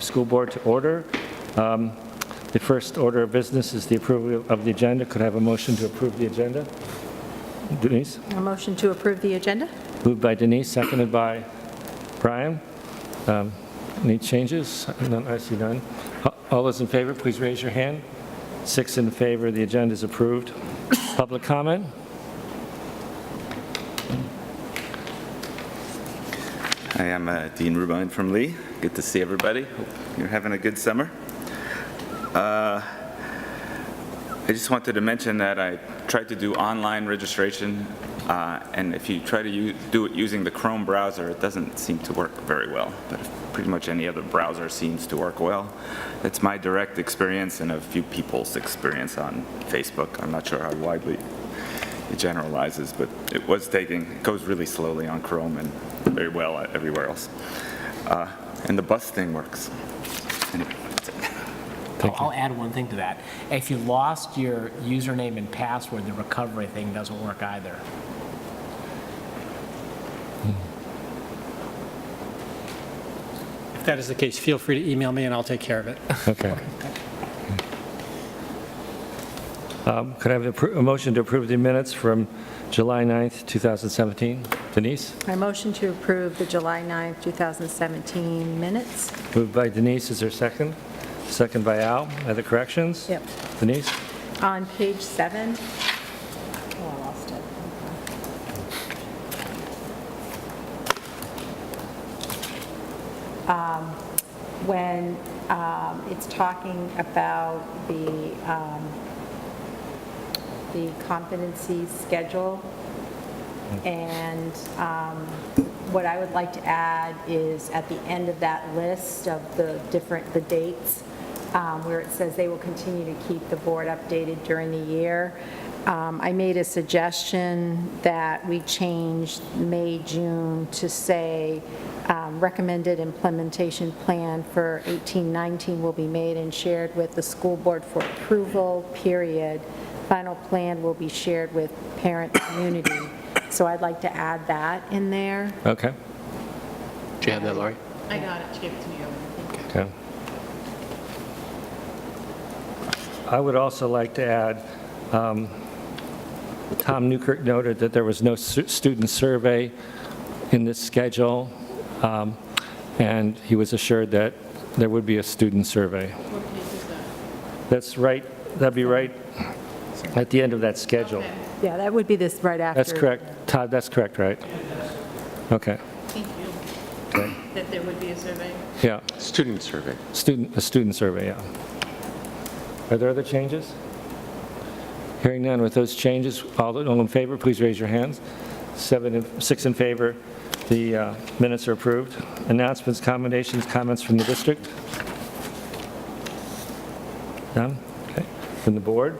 School Board to order. The first order of business is the approval of the agenda. Could I have a motion to approve the agenda? Denise? A motion to approve the agenda? Moved by Denise, seconded by Brian. Any changes? None, I see none. All those in favor, please raise your hand. 6 in favor, the agenda is approved. Public comment? Hi, I'm Dean Rubine from Lee. Good to see everybody. Hope you're having a good summer. I just wanted to mention that I tried to do online registration, and if you try to do it using the Chrome browser, it doesn't seem to work very well, but pretty much any other browser seems to work well. That's my direct experience and a few people's experience on Facebook. I'm not sure how widely it generalizes, but it goes really slowly on Chrome and very well everywhere else. And the bus thing works. Anyway, that's it. I'll add one thing to that. If you lost your username and password, the recovery thing doesn't work either. If that is the case, feel free to email me and I'll take care of it. Okay. Could I have a motion to approve the minutes from July 9th, 2017? Denise? I motion to approve the July 9th, 2017 minutes. Moved by Denise, is there a second? Second by Al. Other corrections? Yep. Denise? On page 7. Oh, I lost it. When it's talking about the competency schedule, and what I would like to add is at the end of that list of the dates, where it says they will continue to keep the board updated during the year. I made a suggestion that we change May, June to say recommended implementation plan for 18-19 will be made and shared with the school board for approval, period. Final plan will be shared with parent community. So I'd like to add that in there. Okay. Do you have that, Laurie? I got it. She gave it to me over. Okay. I would also like to add, Tom Newkirk noted that there was no student survey in this schedule, and he was assured that there would be a student survey. What page is that? That's right, that'd be right at the end of that schedule. Okay. Yeah, that would be this right after. That's correct. Todd, that's correct, right? Okay. Thank you. Okay. That there would be a survey? Yeah, Student survey. a student survey, yeah. Are there other changes? Hearing none, with those changes, all in favor, please raise your hands. 6 in favor, the minutes are approved. Announcements, commendations, comments from the district? None? Okay. From the board?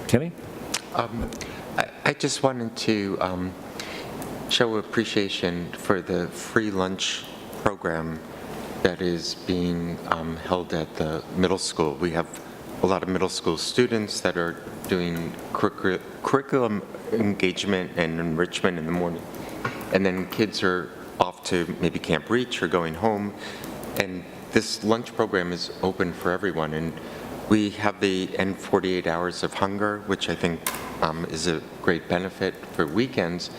Kenny? I just wanted to show appreciation for the free lunch program that is being held at the middle school. We have a lot of middle school students that are doing curriculum engagement and enrichment in the morning. And then kids are off to maybe Camp Reach or going home. And this lunch program is open for everyone. And we have the end 48 hours of hunger, which I think is a great benefit for weekends.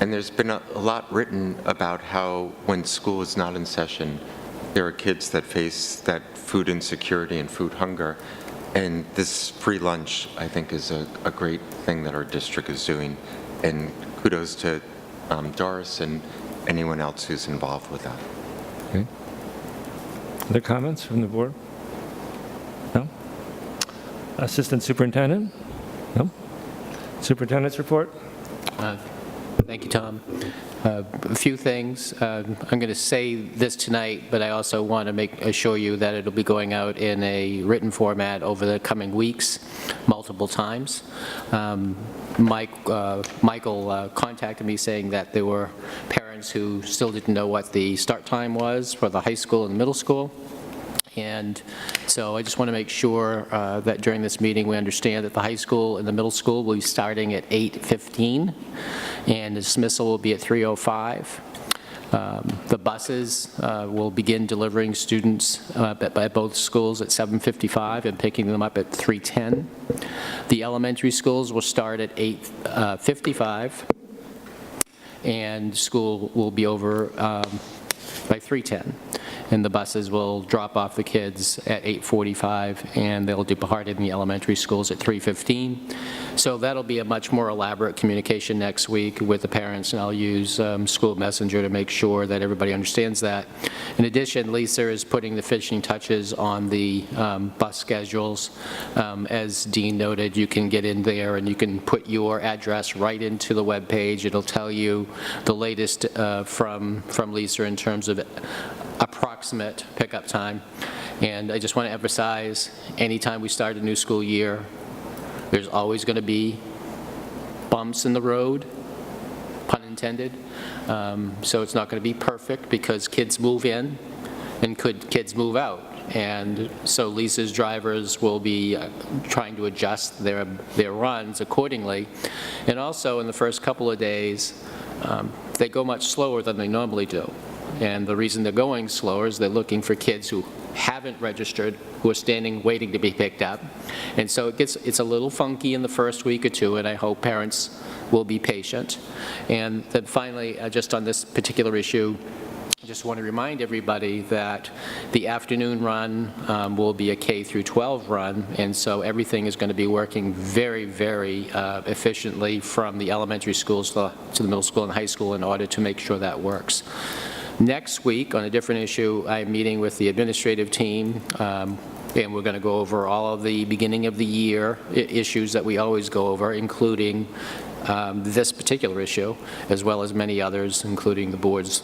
And there's been a lot written about how when school is not in session, there are kids that face that food insecurity and food hunger. And this free lunch, I think, is a great thing that our district is doing. And kudos to Doris and anyone else who's involved with that. Okay. Other comments from the board? No? Assistant Superintendent? No? Superintendent's report? Thank you, Tom. A few things. I'm going to say this tonight, but I also want to assure you that it'll be going out in a written format over the coming weeks, multiple times. Michael contacted me saying that there were parents who still didn't know what the start time was for the high school and middle school. And so I just want to make sure that during this meeting we understand that the high school and the middle school will be starting at 8:15 and dismissal will be at 3:05. The buses will begin delivering students by both schools at 7:55 and picking them up at 3:10. The elementary schools will start at 8:55, and school will be over by 3:10. And the buses will drop off the kids at 8:45, and they'll depart in the elementary schools at 3:15. So that'll be a much more elaborate communication next week with the parents, and I'll use School Messenger to make sure that everybody understands that. In addition, Lisa is putting the finishing touches on the bus schedules. As Dean noted, you can get in there and you can put your address right into the webpage. It'll tell you the latest from Lisa in terms of approximate pickup time. And I just want to emphasize, anytime we start a new school year, there's always going to be bumps in the road, pun intended. So it's not going to be perfect because kids move in and kids move out. And so Lisa's drivers will be trying to adjust their runs accordingly. And also in the first couple of days, they go much slower than they normally do. And the reason they're going slower is they're looking for kids who haven't registered, who are standing waiting to be picked up. And so it's a little funky in the first week or two, and I hope parents will be patient. And then finally, just on this particular issue, I just want to remind everybody that the afternoon run will be a K through 12 run, and so everything is going to be working very, very efficiently from the elementary schools to the middle school and high school in order to make sure that works. Next week, on a different issue, I'm meeting with the administrative team, and we're going to go over all of the beginning of the year issues that we always go over, including this particular issue, as well as many others, including the board's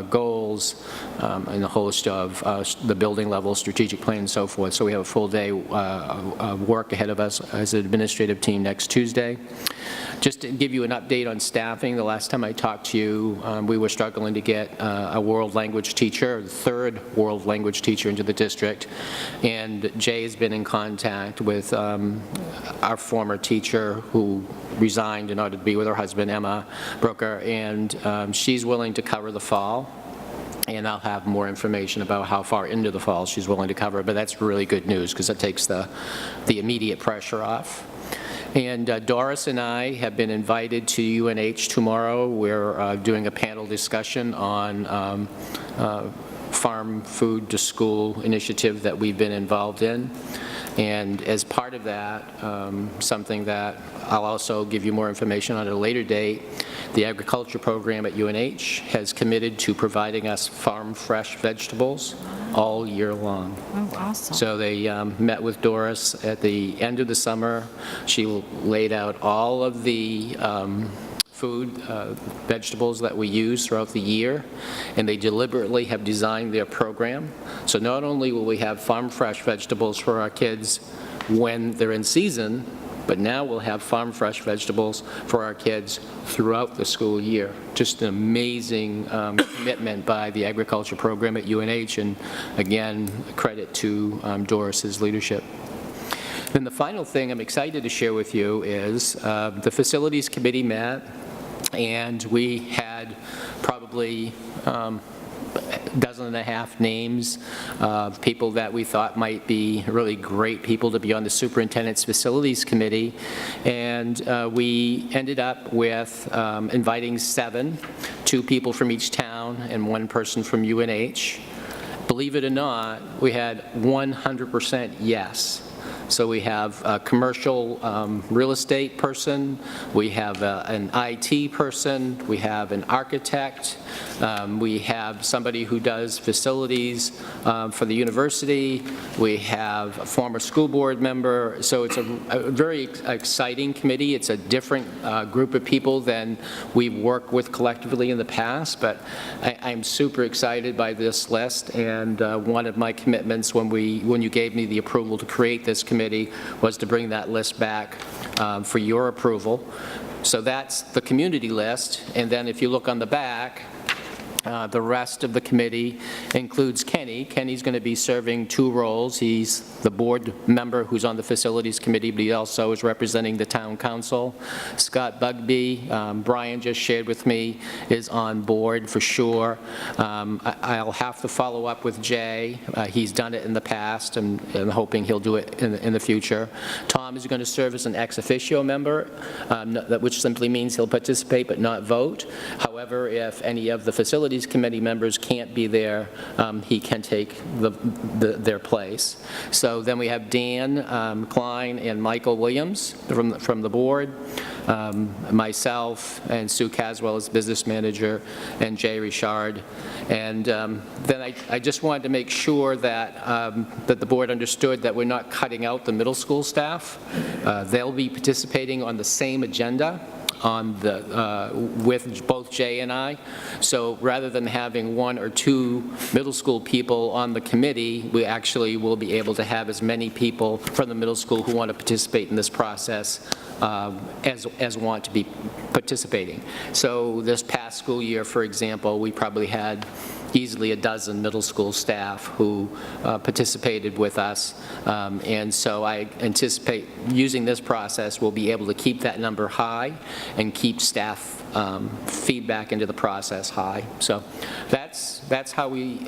goals and a host of the building level strategic plan and so forth. So we have a full day of work ahead of us as an administrative team next Tuesday. Just to give you an update on staffing, the last time I talked to you, we were struggling to get a world language teacher, the third world language teacher into the district, and Jay has been in contact with our former teacher who resigned in order to be with her husband, Emma Brooker, and she's willing to cover the fall. And I'll have more information about how far into the fall she's willing to cover, but that's really good news because it takes the immediate pressure off. And Doris and I have been invited to UNH tomorrow. We're doing a panel discussion on farm food to school initiative that we've been involved in. And as part of that, something that I'll also give you more information on at a later date, the agriculture program at UNH has committed to providing us farm fresh vegetables all year long. Oh, awesome. So they met with Doris at the end of the summer. She laid out all of the vegetables that we use throughout the year, and they deliberately have designed their program. So not only will we have farm fresh vegetables for our kids when they're in season, but now we'll have farm fresh vegetables for our kids throughout the school year. Just an amazing commitment by the agriculture program at UNH, and again, credit to Doris's leadership. Then the final thing I'm excited to share with you is the facilities committee met, and we had probably a dozen and a half names of people that we thought might be really great people to be on the superintendent's facilities committee. And we ended up with inviting 2 people from each town and 1 person from UNH. Believe it or not, we had 100% yes. So we have a commercial real estate person, we have an IT person, we have an architect, we have somebody who does facilities for the university, we have a former school board member. So it's a very exciting committee. It's a different group of people than we've worked with collectively in the past, but I'm super excited by this list, and one of my commitments when you gave me the approval to create this committee was to bring that list back for your approval. So that's the community list, and then if you look on the back, The rest of the committee includes Kenny. Kenny's going to be serving 2 roles. He's the board member who's on the Facilities Committee, but he also is representing the town council. Scott Bugby, Brian just shared with me, is on board for sure. I'll have to follow up with Jay. He's done it in the past, and I'm hoping he'll do it in the future. Tom is going to serve as an ex officio member, which simply means he'll participate but not vote. However, if any of the Facilities Committee members can't be there, he can take their place. So then we have Dan Klein and Michael Williams from the board, myself and Sue Caswell as business manager, and Jay Richard. And then I just wanted to make sure that that the board understood that we're not cutting out the middle school staff. They'll be participating on the same agenda with both Jay and I. So rather than having 1 or 2 middle school people on the committee, we actually will be able to have as many people from the middle school who want to participate in this process as want to be participating. So this past school year, for example, we probably had easily a dozen middle school staff who participated with us. And so I anticipate using this process, we'll be able to keep that number high and keep staff feedback into the process high. So that's how we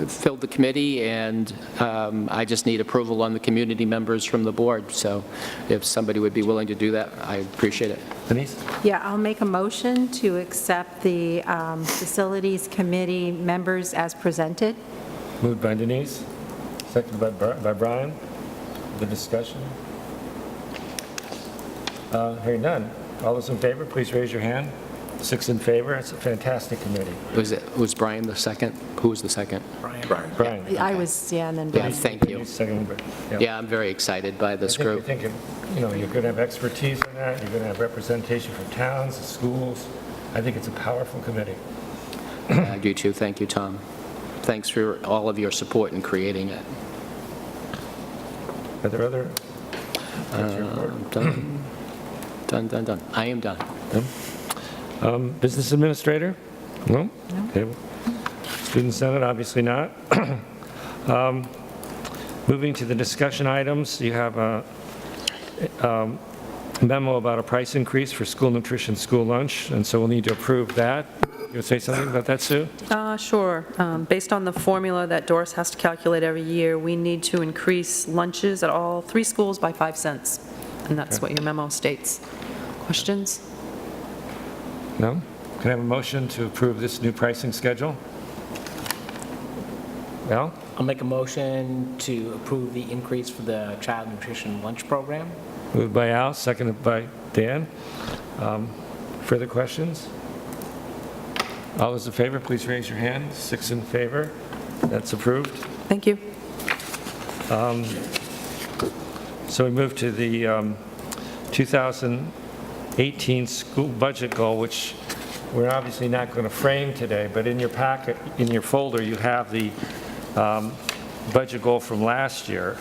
filled the committee, and I just need approval on the community members from the board. So if somebody would be willing to do that, I appreciate it. Denise? Yeah, I'll make a motion to accept the Facilities Committee members as presented. Moved by Denise, seconded by Brian. The discussion? Hearing none. All those in favor, please raise your hand. 6 in favor. It's a fantastic committee. Was Brian the second? Who was the second? Brian? I was, yeah, and then Yeah, Brian. thank you. Second, Yeah, I'm very excited by this I group. think, you're going to have expertise in that. You're going to have representation from towns, schools. I think it's a powerful committee. I do too. Thank you, Tom. Thanks for all of your support in creating it. Are there other? What's your report? Done. I am done. Business administrator? No? Okay. Student Senate, obviously not. Moving to the discussion items, you have a memo about a price increase for school nutrition, school lunch, and so we'll need to approve that. You want to say something about that, Sue? Sure. Based on the formula that Doris has to calculate every year, we need to increase lunches at all 3 schools by 5 cents. And that's what your memo states. Questions? No? Can I have a motion to approve this new pricing schedule? Al? I'll make a motion to approve the increase for the child nutrition lunch program. Moved by Al, seconded by Dan. Further questions? All those in favor, please raise your hand. 6 in favor. That's approved. Thank you. So we move to the 2018 school budget goal, which we're obviously not going to frame today, but in your packet, in your folder, you have the budget goal from last year.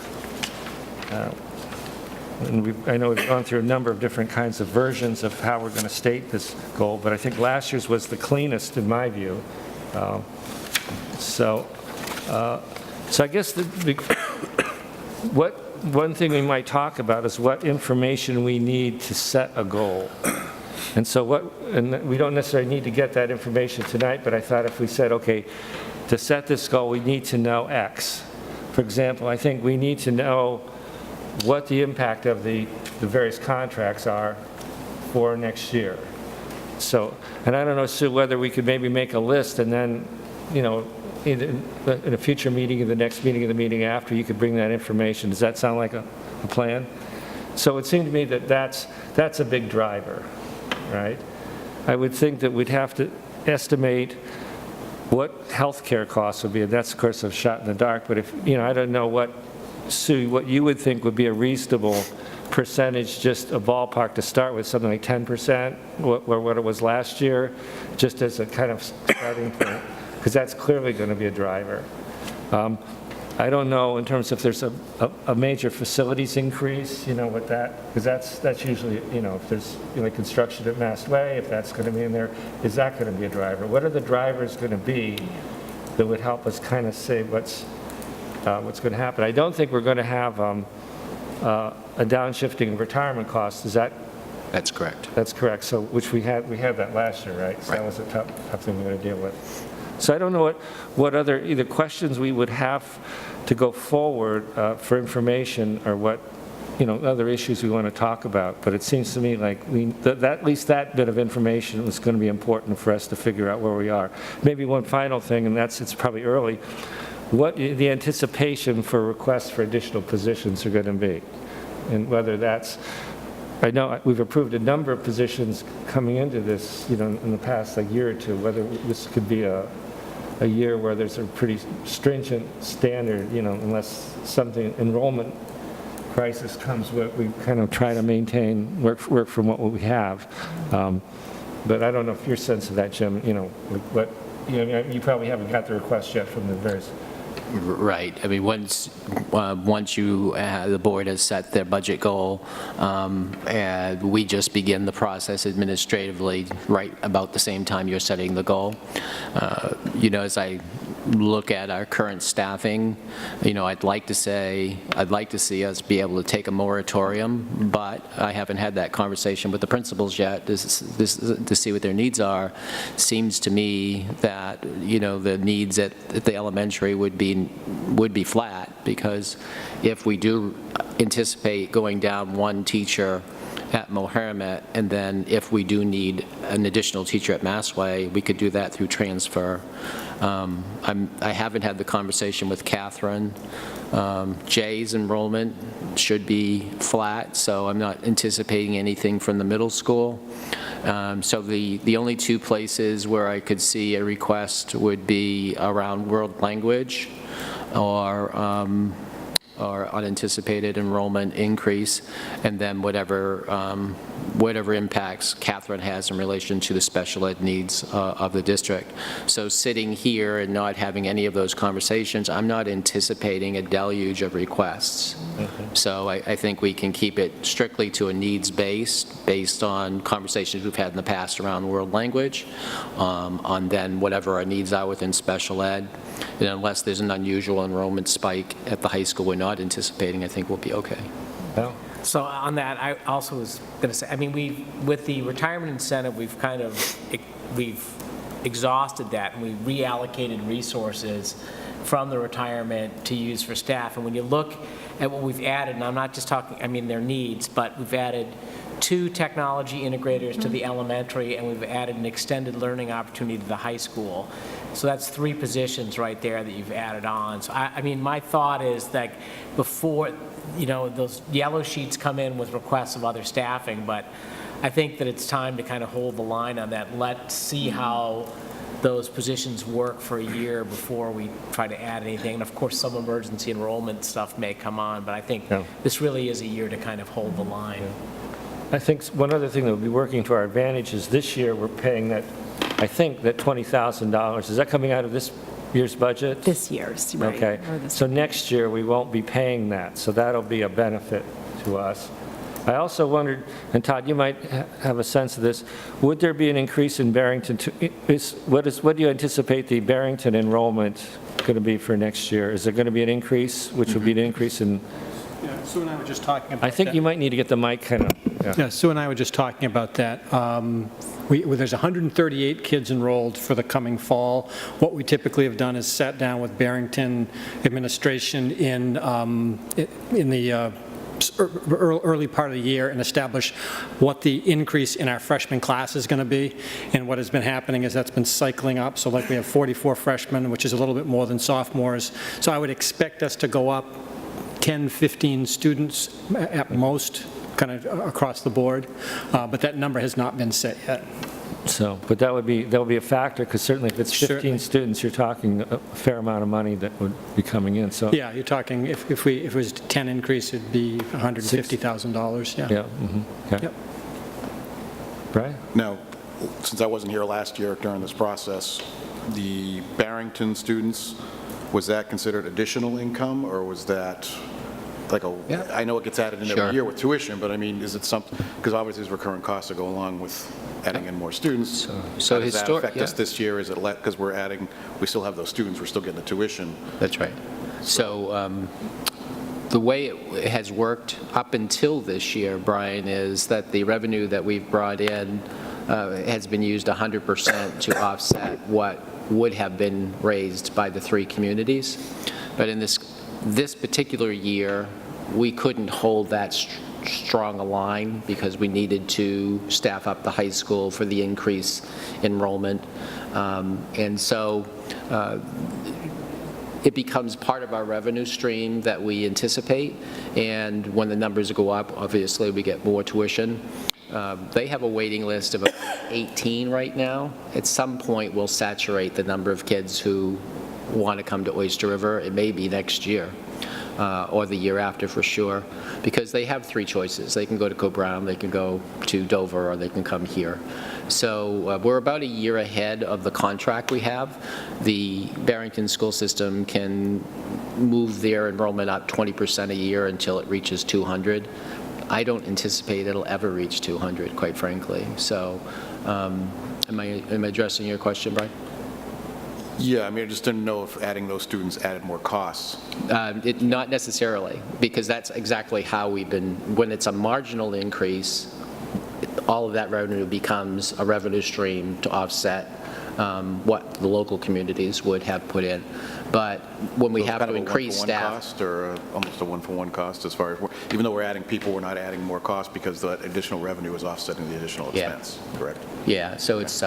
And I know we've gone through a number of different kinds of versions of how we're going to state this goal, but I think last year's was the cleanest in my view. So I guess one thing we might talk about is what information we need to set a goal. And so and we don't necessarily need to get that information tonight, but I thought if we said, okay, to set this goal, we need to know X. For example, I think we need to know what the impact of the various contracts are for next year. So, and I don't know, Sue, whether we could maybe make a list and then, either in a future meeting, in the next meeting, or the meeting after, you could bring that information. Does that sound like a plan? So it seemed to me that that's a big driver, right? I would think that we'd have to estimate what healthcare costs would be, and that's, of course, a shot in the dark, but if, I don't know what, Sue, what you would think would be a reasonable percentage, just a ballpark to start with, something like 10%, what it was last year, just as a kind of starting point, because that's clearly going to be a driver. I don't know in terms of if there's a major facilities increase, with that, because that's usually, if there's, construction at Mass Way, if that's going to be in there, is that going to be a driver? What are the drivers going to be that would help us kind of say what's going to happen? I don't think we're going to have a downshifting of retirement costs. Is that? That's correct. That's correct. So, which we had that last year, right? So that was a tough thing we were going to deal with. So I don't know what other either questions we would have to go forward for information or what, other issues we want to talk about. But it seems to me like at least that bit of information was going to be important for us to figure out where we are. Maybe one final thing, and it's probably early, what the anticipation for requests for additional positions are going to be, and whether that's, I know we've approved a number of positions coming into this, in the past year or two, whether this could be a year where there's a pretty stringent standard, unless something, enrollment crisis comes, we kind of try to maintain, work from what we have. But I don't know if your sense of that, Jim, what, you probably haven't got the request yet from the various. Right. I mean, once you, the board has set their budget goal, and we just begin the process administratively right about the same time you're setting the goal. As I look at our current staffing, I'd like to see us be able to take a moratorium, but I haven't had that conversation with the principals yet to see what their needs are. Seems to me that, the needs at the elementary would be flat, because if we do anticipate going down one teacher at Mohammed, and then if we do need an additional teacher at Massway, we could do that through transfer. I haven't had the conversation with Catherine. Jay's enrollment should be flat, so I'm not anticipating anything from the middle school. So the only two places where I could see a request would be around world language or unanticipated enrollment increase, and then whatever impacts Catherine has in relation to the special ed needs of the district. So sitting here and not having any of those conversations, I'm not anticipating a deluge of requests. So I think we can keep it strictly to a based on conversations we've had in the past around world language, on then whatever our needs are within special ed. And unless there's an unusual enrollment spike at the high school we're not anticipating, I think we'll be okay. Well, So on that, I also was going to say, with the retirement incentive, we've exhausted that, and we reallocated resources from the retirement to use for staff. And when you look at what we've added, and I'm not just talking, their needs, but we've added 2 technology integrators to the elementary, and we've added an extended learning opportunity to the high school. So that's 3 positions right there that you've added on. So my thought is that before, those yellow sheets come in with requests of other staffing, but I think that it's time to kind of hold the line on that. Let's see how those positions work for a year before we try to add anything. And of course, some emergency enrollment stuff may come on, but I think this really is a year to kind of hold the line. I think one other thing that would be working to our advantage is this year we're paying that, I think that $20,000. Is that coming out of this year's budget? This year's, right. Okay. So next year we won't be paying that, so that'll be a benefit to us. I also wondered, and Todd, you might have a sense of this, would there be an increase in Barrington? What do you anticipate the Barrington enrollment going to be for next year? Is there going to be an increase, which would be an increase in? Yeah, Sue and I were just talking about that. I think you might need to get the mic kind of. Yeah, Sue and I were just talking about that. There's 138 kids enrolled for the coming fall. What we typically have done is sat down with Barrington administration in the early part of the year and establish what the increase in our freshman class is going to be. And what has been happening is that's been cycling up. So like we have 44 freshmen, which is a little bit more than sophomores. So I would expect us to go up 10, 15 students at most, kind of across the board, but that number has not been set yet. So, but that'll be a factor, because certainly if it's 15 Certainly. Students, you're talking a fair amount of money that would be coming in. So Yeah, you're talking, if it was 10 increase, it'd be $150,000, yeah. yeah, okay. Yep. Brian? Now, since I wasn't here last year during this process, the Barrington students was that considered additional income, or was that like a, Yeah. I know it gets added in Sure. every year with tuition, but I mean, is it something, because obviously there's recurring costs that go along with adding in more students. So How does that affect us yeah. this year? Is it, because we're adding, we still have those students, we're still getting the tuition. That's right. So the way it has worked up until this year, Brian, is that the revenue that we've brought in has been used 100% to offset what would have been raised by the 3 communities. But in this particular year, we couldn't hold that strong a line because we needed to staff up the high school for the increase enrollment. And so it becomes part of our revenue stream that we anticipate, and when the numbers go up, obviously, we get more tuition. They have a waiting list of about 18 right now. At some point, we'll saturate the number of kids who want to come to Oyster River. It may be next year. Or the year after for sure, because they have 3 choices. They can go to Co-Brown, they can go to Dover, or they can come here. So we're about a year ahead of the contract we have. The Barrington school system can move their enrollment up 20% a year until it reaches 200. I don't anticipate it'll ever reach 200, quite frankly. So am I addressing your question, Brian? Yeah, I mean, I just didn't know if adding those students added more costs. Not necessarily, because that's exactly how we've been, when it's a marginal increase, all of that revenue becomes a revenue stream to offset what the local communities would have put in. But when we So it's have kind to of a increase one-for-one staff. cost, or almost a one-for-one cost as far as, even though we're adding people, we're not adding more cost because the additional revenue is offsetting the additional Yeah. expense, correct? Yeah, so it's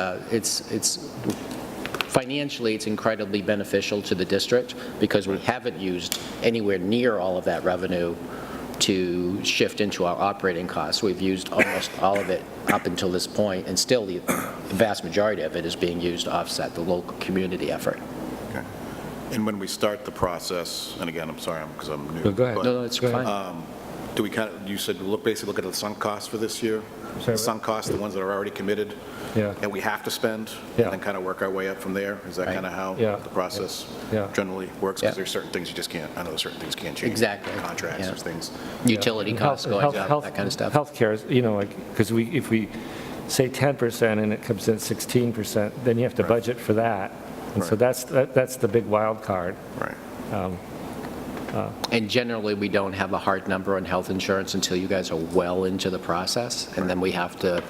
financially, it's incredibly beneficial to the district because we haven't used anywhere near all of that revenue to shift into our operating costs. We've used almost all of it up until this point, and still the vast majority of it is being used to offset the local community effort. Okay. And when we start the process, and again, I'm sorry, because I'm new. Go ahead. but, No, it's Go ahead. fine. Do we kind of, you said basically look at the sunk costs for this year? Sorry, The sunk costs, the ones that are already committed? Yeah. And we have to spend? Yeah. And then kind of work our way up from there? Is that Right. kind of how Yeah. the process Yeah. generally works? Yeah. Because there's certain things you just can't, I know there's certain things you can't change. Exactly. Contracts, Yeah. there's things. Utility costs going up, that kind of stuff. Healthcare is, because if we say 10% and it comes in 16%, then you have to budget for that. And so Right. that's the big wild card. Right. And generally, we don't have a hard number on health insurance until you guys are well into the process, and then we have to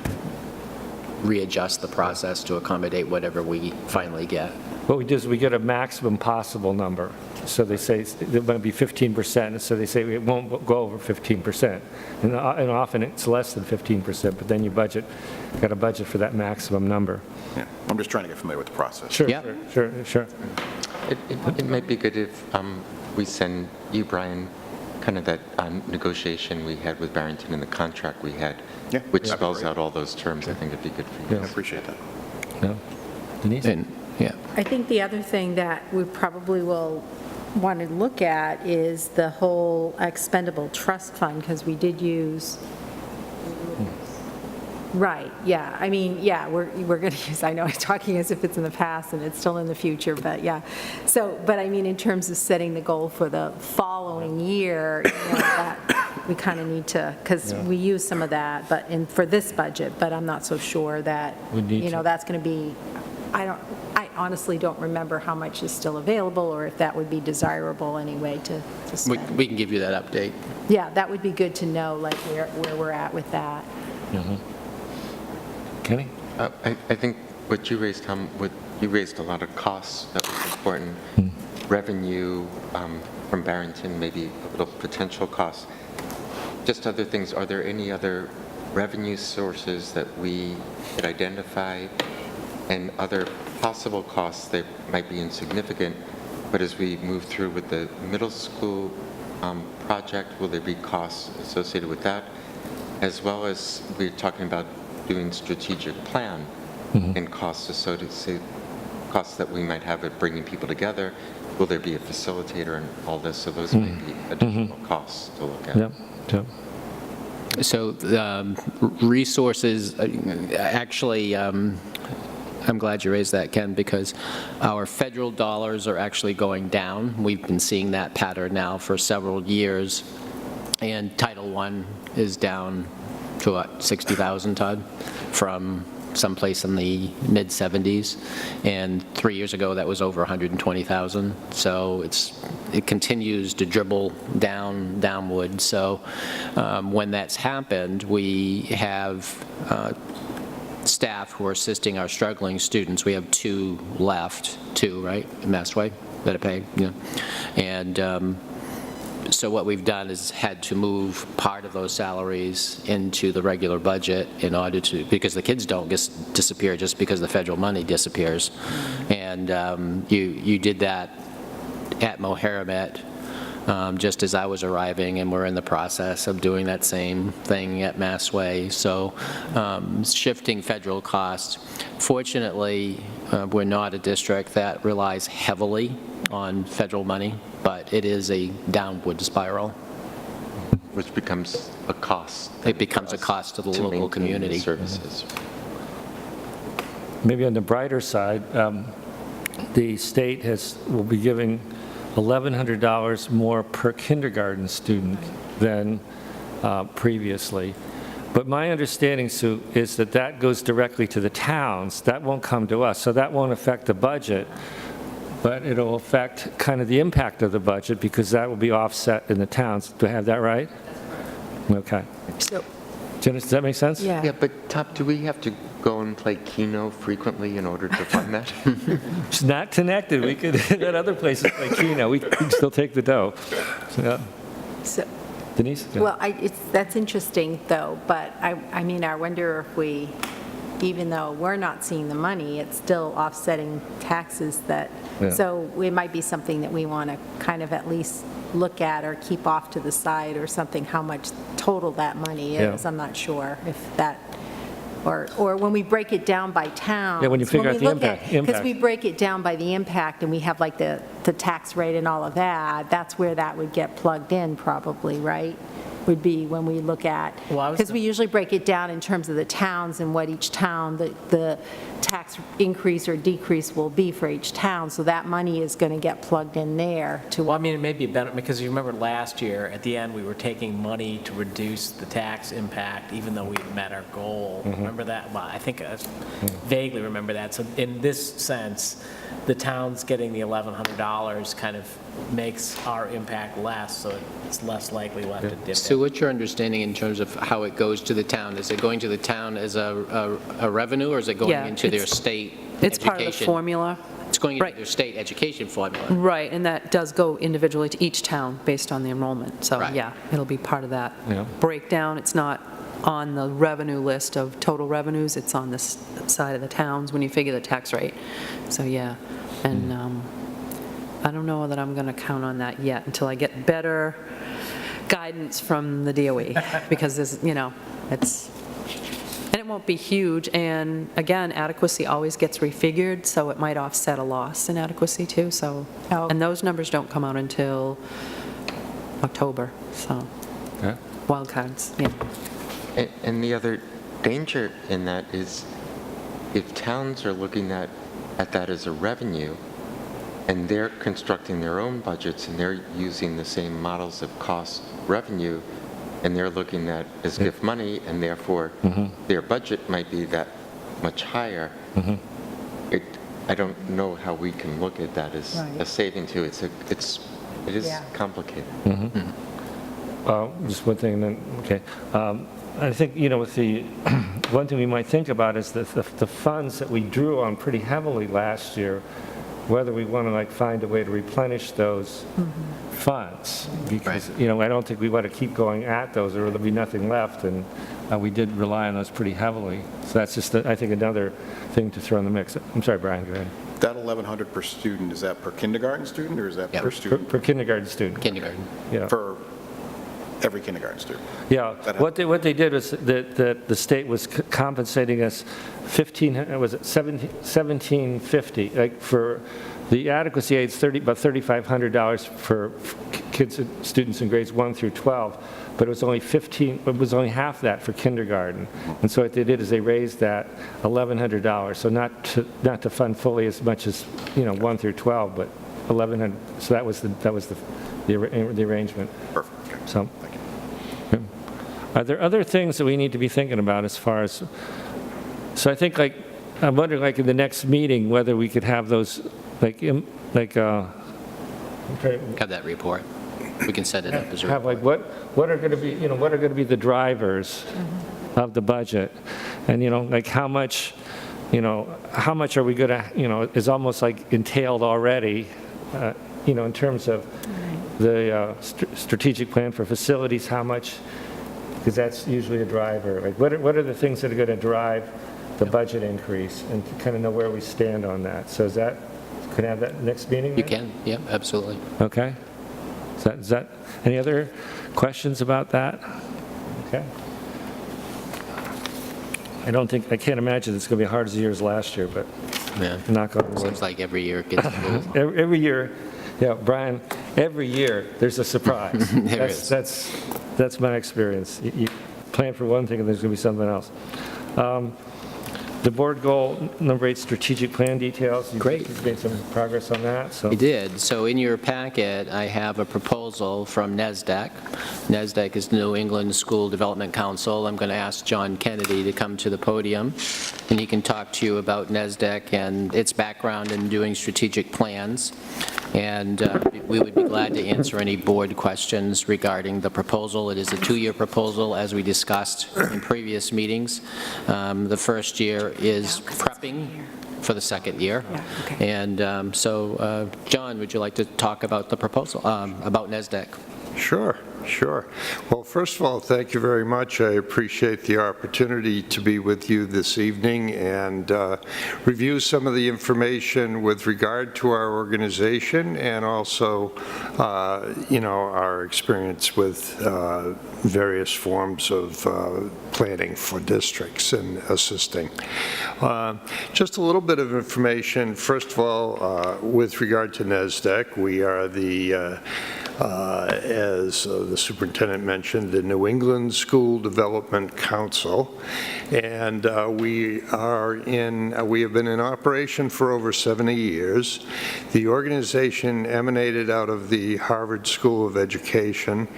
readjust the process to accommodate whatever we finally get. What we do is we get a maximum possible number. So they say it's going to be 15%, and so they say it won't go over 15%. And often it's less than 15%, but then you got to budget for that maximum number. Yeah. I'm just trying to get familiar with the process. Sure, Yeah. sure. It might be good if we send you, Brian, kind of that negotiation we had with Barrington and the contract we had, Yeah, which that'd be spells great. out all those terms. I think it'd be good for you. I appreciate that. Yeah. Denise? And, yeah. I think the other thing that we probably will want to look at is the whole expendable trust fund, because we did use, right, yeah, I mean, yeah, we're going to use, I know I'm talking as if it's in the past and it's still in the future, but yeah. So, but I mean, in terms of setting the goal for the following year, that we kind of need to, because we use some of that, but for this budget, but I'm not so sure that, We need to. that's going to be, I honestly don't remember how much is still available, or if that would be desirable anyway to spend. We can give you that update. Yeah, that would be good to know, like, where we're at with that. Kenny? I think what you raised, Tom, you raised a lot of costs that was important. Revenue from Barrington, maybe a little potential costs. Just other things, are there any other revenue sources that we could identify, and other possible costs that might be insignificant, but as we move through with the middle school project, will there be costs associated with that? As well as we're talking about doing strategic plan and costs associated, costs that we might have at bringing people together. Will there be a facilitator and all this? So those may be additional costs to look at. Yep. So resources, actually, I'm glad you raised that, Ken, because our federal dollars are actually going down. We've been seeing that pattern now for several years, and Title I is down to, what, 60,000, Todd, from someplace in the mid-70s, and 3 years ago, that was over 120,000. So it continues to dribble downward. So when that's happened, we have staff who are assisting our struggling students. We have two left, right, in Massway that are paid, yeah. And so what we've done is had to move part of those salaries into the regular budget in order to, because the kids don't just disappear just because the federal money disappears. And you did that at Moheramet just as I was arriving, and we're in the process of doing that same thing at Massway. So shifting federal costs. Fortunately, we're not a district that relies heavily on federal money, but it is a downward spiral. Which becomes a cost. It becomes a cost to the local maintain community. the services. Maybe on the brighter side, the state will be giving $1,100 more per kindergarten student than previously. But my understanding, Sue, is that that goes directly to the towns. That won't come to us, so that won't affect the budget. But it'll affect kind of the impact of the budget because that will be offset in the towns. Do I have that right? Okay. So, Janice, does that make sense? yeah. Yeah, but Top, do we have to go and play Keno frequently in order to fund that? It's not connected. We could, at other places like Keno, we can still take the dough. So, So, Denise? well, that's interesting, though, but I mean, I wonder if we, even though we're not seeing the money, it's still offsetting taxes that, Yeah. so it might be something that we want to kind of at least look at or keep off to the side or something, how much total that money is. Yeah. I'm not sure if that, or when we break it down by town. Yeah, when you figure out the impact. Because we break it down by the impact and we have like the tax rate and all of that, that's where that would get plugged in probably, right? Would be when we look at, Well, I was because we usually break it down in terms of the towns and what each town, the tax increase or decrease will be for each town, so that money is going to get plugged in there to, Well, I mean, it may be better, because you remember last year, at the end, we were taking money to reduce the tax impact, even though we had met our goal. Remember that? Well, I think I vaguely remember that. So in this sense, the town's getting the $1,100 kind of makes our impact less, so it's less likely we'll have to dip So in. what's your understanding in terms of how it goes to the town? Is it going to the town as a revenue, or is it going Yeah, into their it's- state It's part of the education? formula. It's going into Right. their state education formula. Right, and that does go individually to each town based on the enrollment. So, Right. yeah, it'll be part of that Yeah. breakdown. It's not on the revenue list of total revenues, it's on this side of the towns when you figure the tax rate. So, yeah, and I don't know that I'm going to count on that yet until I get better guidance from the DOE, because there's, it's, and it won't be huge, and again, adequacy always gets refigured, so it might offset a loss in adequacy too, so, Oh. and those numbers don't come out until October, so, Yeah. wild cards, yeah. And the other danger in that is if towns are looking at that as a revenue, and they're constructing their own budgets, and they're using the same models of cost revenue, and they're looking at as gift money, and therefore their budget might be that much higher. I don't know how we can look at that as Right. a saving too. It is Yeah. complicated. Just one thing, then, okay. I think, with the, one thing we might think about is the funds that we drew on pretty heavily last year, whether we want to find a way to replenish those funds. Because, I don't think we want to keep going at those, or there'll be nothing left, and we did rely on those pretty heavily. So that's just, I think, another thing to throw in the mix. I'm sorry, Brian, go ahead. That 1,100 per student, is that per kindergarten student, or is that Yeah. per student? Per kindergarten student. Kindergarten. Yeah. For every kindergarten student? Yeah, That what they did was that the state was compensating us $1,750, like for the adequacy aids, about $3,500 for students in grades 1 through 12, but it was only half that for kindergarten. And so what they did is they raised that $1,100, so not to fund fully as much as, 1 through 12, but 1,100, so that was the arrangement. Perfect. So, yeah. Are there other things that we need to be thinking about as far as, so I think I'm wondering in the next meeting whether we could have those, Have that report. We can set it up as a have report. what are going to be, what are going to be the drivers of the budget? And, how much are we going to, is almost entailed already, in terms of the strategic plan for facilities, how much, because that's usually a driver. What are the things that are going to drive the budget increase, and to kind of know where we stand on that? So can I have that next meeting? You then? can, yeah, absolutely. Okay. Is that, any other questions about that? Okay. I can't imagine it's going to be as hard as the year as last year, but Yeah. knock on wood. Seems like every year it gets a little, Every year, yeah, Brian, every year, there's a surprise. There is. That's my experience. You plan for one thing, and there's going to be something else. The board goal number 8, strategic plan details. Great. You've made some progress on that, so. we did. So in your packet, I have a proposal from NESDEC. NESDEC is New England School Development Council. I'm going to ask John Kennedy to come to the podium, and he can talk to you about NESDEC and its background in doing strategic plans. And we would be glad to answer any board questions regarding the proposal. It is a 2-year proposal, as we discussed in previous meetings. The first year is prepping for the second year. And so, John, would you like to talk about the proposal, about NESDEC? Sure. Well, first of all, thank you very much. I appreciate the opportunity to be with you this evening and review some of the information with regard to our organization and also, our experience with various forms of planning for districts and assisting. Just a little bit of information. First of all, with regard to NESDEC, we are as the superintendent mentioned, the New England School Development Council, and we have been in operation for over 70 years. The organization emanated out of the Harvard School of Education.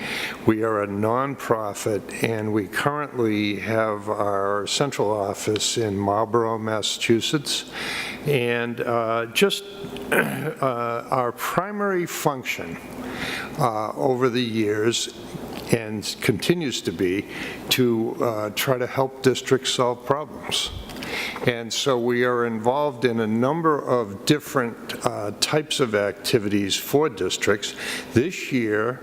We are a nonprofit, and we currently have our central office in Marlborough, Massachusetts, and our primary function over the years and continues to be to try to help districts solve problems. And so we are involved in a number of different types of activities for districts. This year,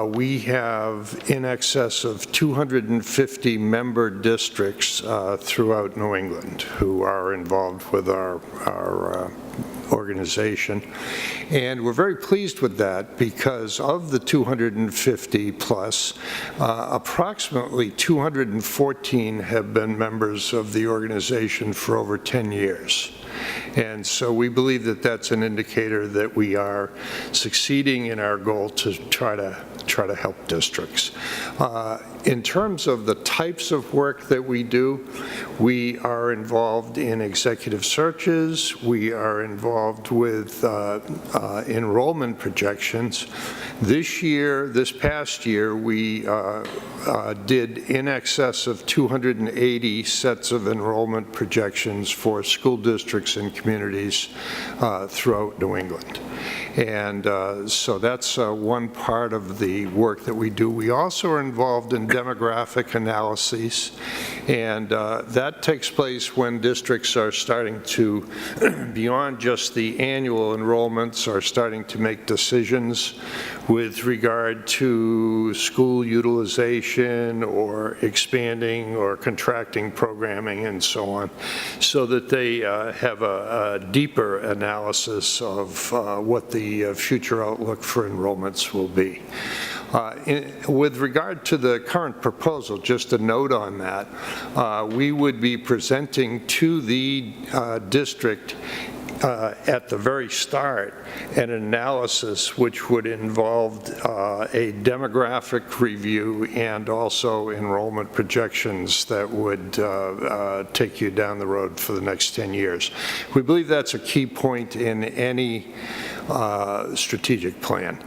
we have in excess of 250 member districts throughout New England who are involved with our organization. And we're very pleased with that because of the 250 plus, approximately 214 have been members of the organization for over 10 years. And so we believe that that's an indicator that we are succeeding in our goal to try to help districts. In terms of the types of work that we do, we are involved in executive searches, we are involved with enrollment projections. This past year, we did in excess of 280 sets of enrollment projections for school districts and communities throughout New England. And so that's one part of the work that we do. We also are involved in demographic analyses, and that takes place when districts are starting to, beyond just the annual enrollments, are starting to make decisions with regard to school utilization or expanding or contracting programming and so on, so that they have a deeper analysis of what the future outlook for enrollments will be. With regard to the current proposal, just a note on that, we would be presenting to the district at the very start, an analysis which would involve a demographic review and also enrollment projections that would take you down the road for the next 10 years. We believe that's a key point in any strategic plan,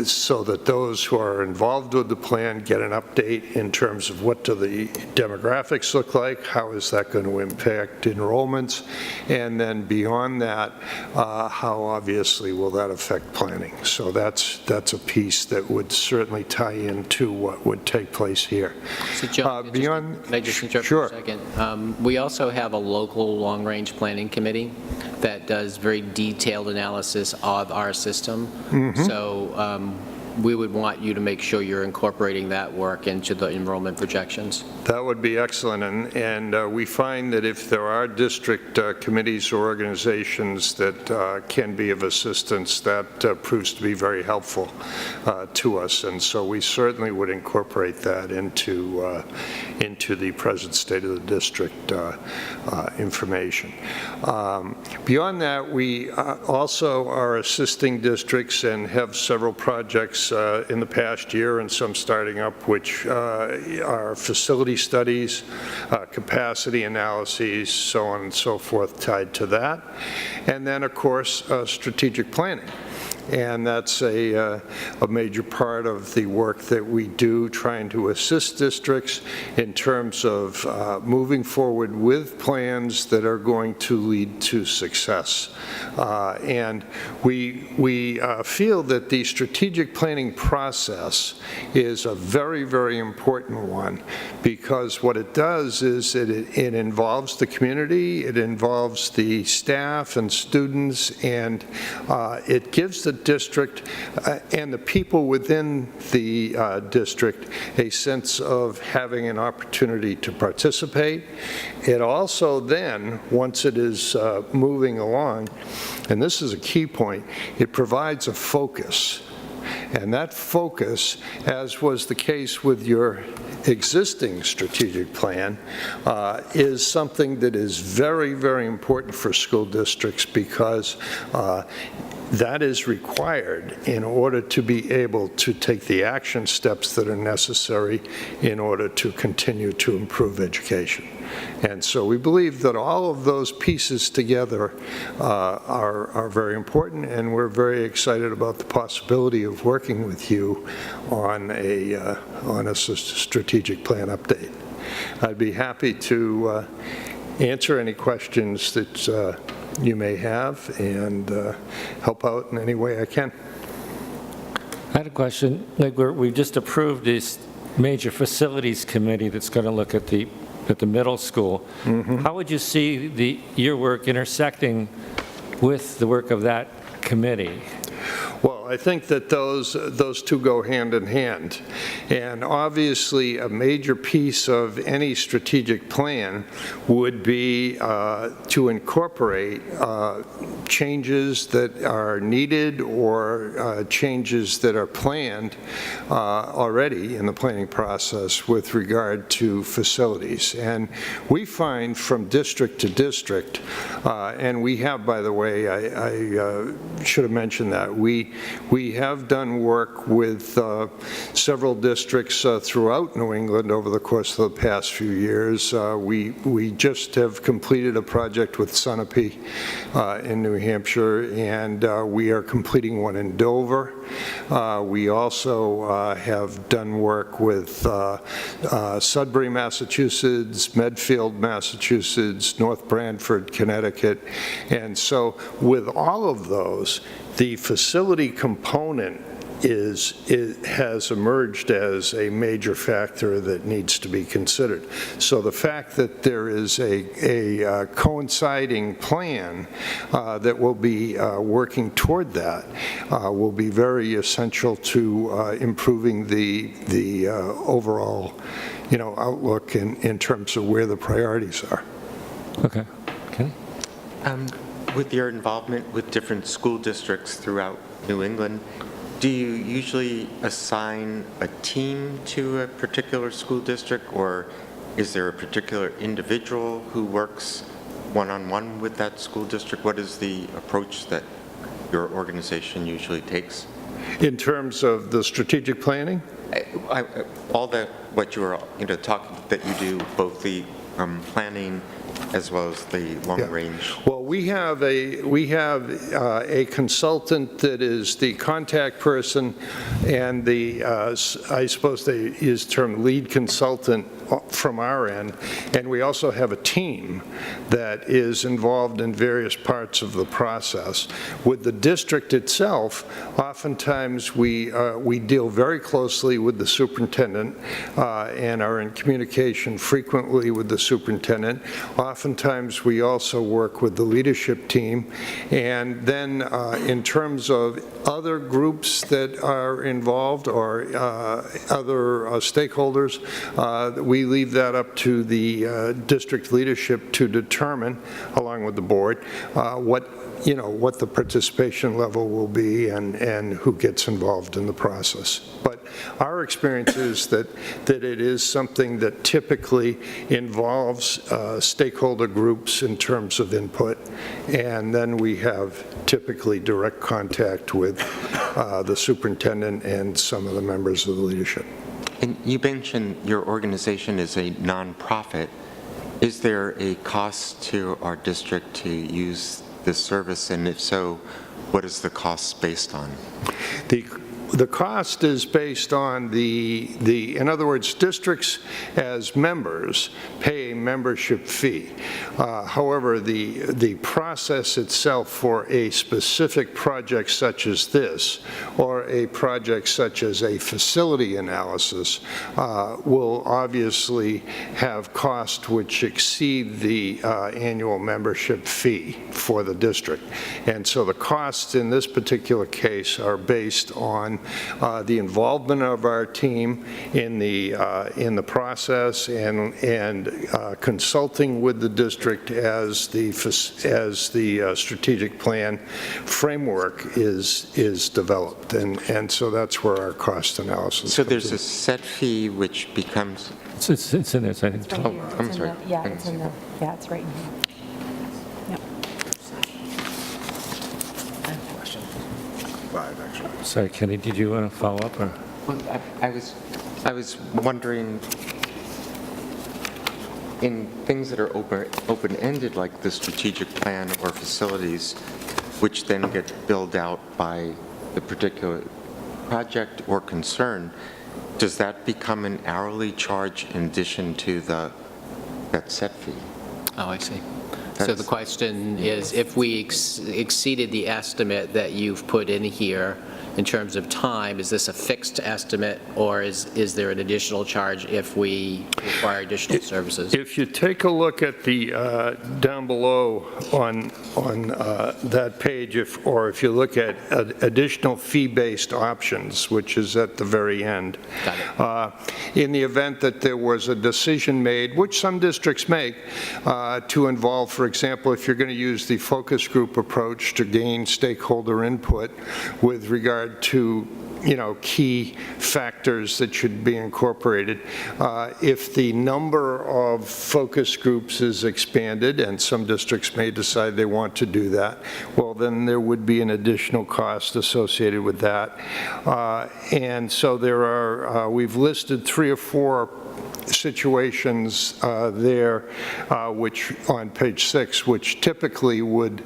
so that those who are involved with the plan get an update in terms of what do the demographics look like, how is that going to impact enrollments, and then beyond that, how obviously will that affect planning. So that's a piece that would certainly tie into what would take place here. So John, Beyond, can I just interrupt sure. for a second? We also have a local long-range planning committee that does very detailed analysis of our system. So we would want you to make sure you're incorporating that work into the enrollment projections. That would be excellent, and we find that if there are district committees or organizations that can be of assistance, that proves to be very helpful to us, and so we certainly would incorporate that into the present state of the district information. Beyond that, we also are assisting districts and have several projects in the past year and some starting up, which are facility studies, capacity analyses, so on and so forth tied to that. And then, of course, strategic planning. And that's a major part of the work that we do, trying to assist districts in terms of moving forward with plans that are going to lead to success. And we feel that the strategic planning process is a very, very important one, because what it does is it involves the community, it involves the staff and students, and it gives the district and the people within the district a sense of having an opportunity to participate. It also then, once it is moving along, and this is a key point, it provides a focus. And that focus, as was the case with your existing strategic plan, is something that is very, very important for school districts, because that is required in order to be able to take the action steps that are necessary in order to continue to improve education. And so we believe that all of those pieces together are very important, and we're very excited about the possibility of working with you on a strategic plan update. I'd be happy to answer any questions that you may have and help out in any way I can. I had a question. Like we just approved this major facilities committee that's going to look at the middle school. How would you see your work intersecting with the work of that committee? Well, I think that those two go hand in hand. And obviously, a major piece of any strategic plan would be to incorporate changes that are needed or changes that are planned already in the planning process with regard to facilities. And we find from district to district, and we have, by the way, I should have mentioned that, we have done work with several districts throughout New England over the course of the past few years. We just have completed a project with Sunapee in New Hampshire, and we are completing one in Dover. We also have done work with Sudbury, Massachusetts, Medfield, Massachusetts, North Branford, Connecticut. And so with all of those, the facility component has emerged as a major factor that needs to be considered. So the fact that there is a coinciding plan that will be working toward that will be very essential to improving the overall, outlook in terms of where the priorities are. Okay. Okay. With your involvement with different school districts throughout New England, do you usually assign a team to a particular school district, or is there a particular individual who works one-on-one with that school district? What is the approach that your organization usually takes? In terms of the strategic planning? All that, what you were, talking, that you do, both the planning as well as the long range. Well, we have a consultant that is the contact person and the, I suppose they use the term lead consultant from our end, and we also have a team that is involved in various parts of the process. With the district itself, oftentimes we deal very closely with the superintendent and are in communication frequently with the superintendent. Oftentimes we also work with the leadership team, and then in terms of other groups that are involved or other stakeholders, we leave that up to the district leadership to determine, along with the board, what the participation level will be and who gets involved in the process. But our experience is that it is something that typically involves stakeholder groups in terms of input, and then we have typically direct contact with the superintendent and some of the members of the leadership. And you mentioned your organization is a nonprofit. Is there a cost to our district to use this service, and if so, what is the cost based on? The cost is based on in other words, districts as members pay a membership fee. However, the process itself for a specific project such as this, or a project such as a facility analysis, will obviously have costs which exceed the annual membership fee for the district. And so the costs in this particular case are based on the involvement of our team in the process and consulting with the district as the strategic plan framework is developed, and so that's where our cost analysis. So there's a set fee which becomes. It's in there, so I think. It's right here. I'm It's in sorry. the- Yeah, it's right in here. Yep. I have a question. 5, actually. Sorry, Kenny, did you want to follow up, or? Well, I was wondering, in things that are open-ended, like the strategic plan or facilities, which then get billed out by the particular project or concern, does that become an hourly charge in addition to that set fee? Oh, I see. So the question is, if we exceeded the estimate that you've put in here in terms of time, is this a fixed estimate, or is there an additional charge if we require additional services? If you take a look at the down below on that page, or if you look at additional fee-based options, which is at the very end, in the event that there was a decision made, which some districts make, to involve, for example, if you're going to use the focus group approach to gain stakeholder input with regard to key factors that should be incorporated. If the number of focus groups is expanded, and some districts may decide they want to do that, well, then there would be an additional cost associated with that. And so there are, we've listed 3 or 4 situations there, which on page 6, which typically would